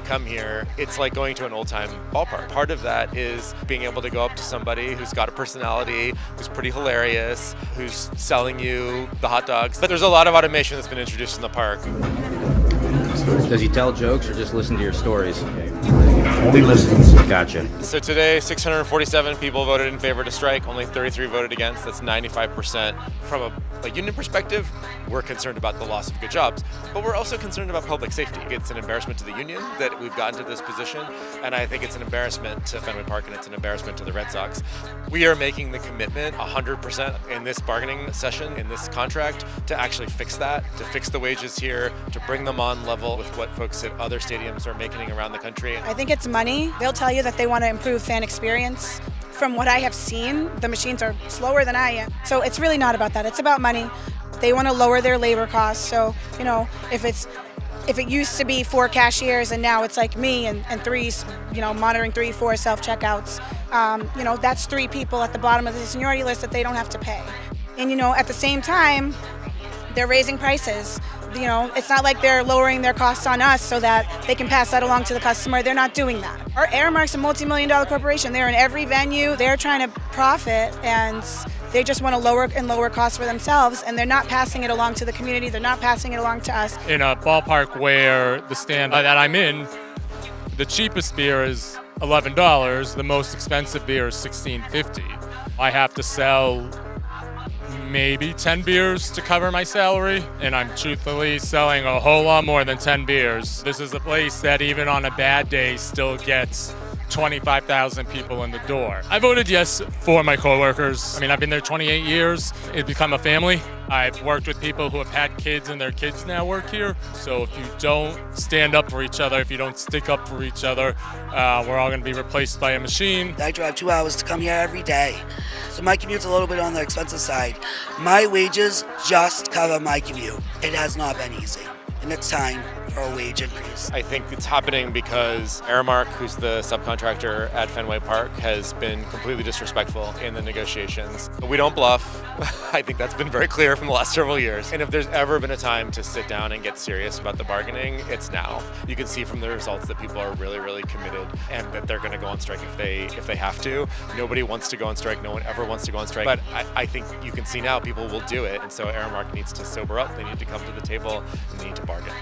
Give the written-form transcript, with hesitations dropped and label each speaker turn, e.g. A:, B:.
A: come here, it's like going to an old-time ballpark. Part of that is being able to go up to somebody who's got a personality, who's pretty hilarious, who's selling you the hot dogs. But there's a lot of automation that's been introduced in the park.
B: Does he tell jokes or just listen to your stories?
C: Only listens.
B: Gotcha.
A: So today, 647 people voted in favor to strike, only 33 voted against. That's 95%. From a union perspective, we're concerned about the loss of good jobs, but we're also concerned about public safety. It's an embarrassment to the union that we've gotten to this position, and I think it's an embarrassment to Fenway Park, and it's an embarrassment to the Red Sox. We are making the commitment 100% in this bargaining session, in this contract, to actually fix that, to fix the wages here, to bring them on level with what folks at other stadiums are making around the country.
D: I think it's money. They'll tell you that they want to improve fan experience. From what I have seen, the machines are slower than I am. So it's really not about that. It's about money. They want to lower their labor costs. So, if it used to be 4 cashiers and now it's like me and 3, monitoring 3, 4 self-checkouts, that's 3 people at the bottom of the seniority list that they don't have to pay. And, at the same time, they're raising prices. It's not like they're lowering their costs on us so that they can pass that along to the customer. They're not doing that. Our Aramark's a multi-million-dollar corporation. They're in every venue. They're trying to profit, and they just want to lower costs for themselves, and they're not passing it along to the community. They're not passing it along to us.
E: In a ballpark where the stand that I'm in, the cheapest beer is $11. The most expensive beer is $16.50. I have to sell maybe 10 beers to cover my salary, and I'm truthfully selling a whole lot more than 10 beers. This is a place that even on a bad day still gets 25,000 people in the door. I voted yes for my coworkers. I've been there 28 years. It's become a family. I've worked with people who have had kids and their kids now work here. So if you don't stand up for each other, if you don't stick up for each other, we're all going to be replaced by a machine.
F: I drive 2 hours to come here every day. So my commute's a little bit on the expensive side. My wages just cover my commute. It has not been easy, and it's time for a wage increase.
A: I think it's happening because Aramark, who's the subcontractor at Fenway Park, has been completely disrespectful in the negotiations. We don't bluff. I think that's been very clear from the last several years. And if there's ever been a time to sit down and get serious about the bargaining, it's now. You can see from the results that people are really, really committed and that they're going to go on strike if they have to. Nobody wants to go on strike. No one ever wants to go on strike. But I think you can see now people will do it. And so Aramark needs to sober up. They need to come to the table and they need to bargain.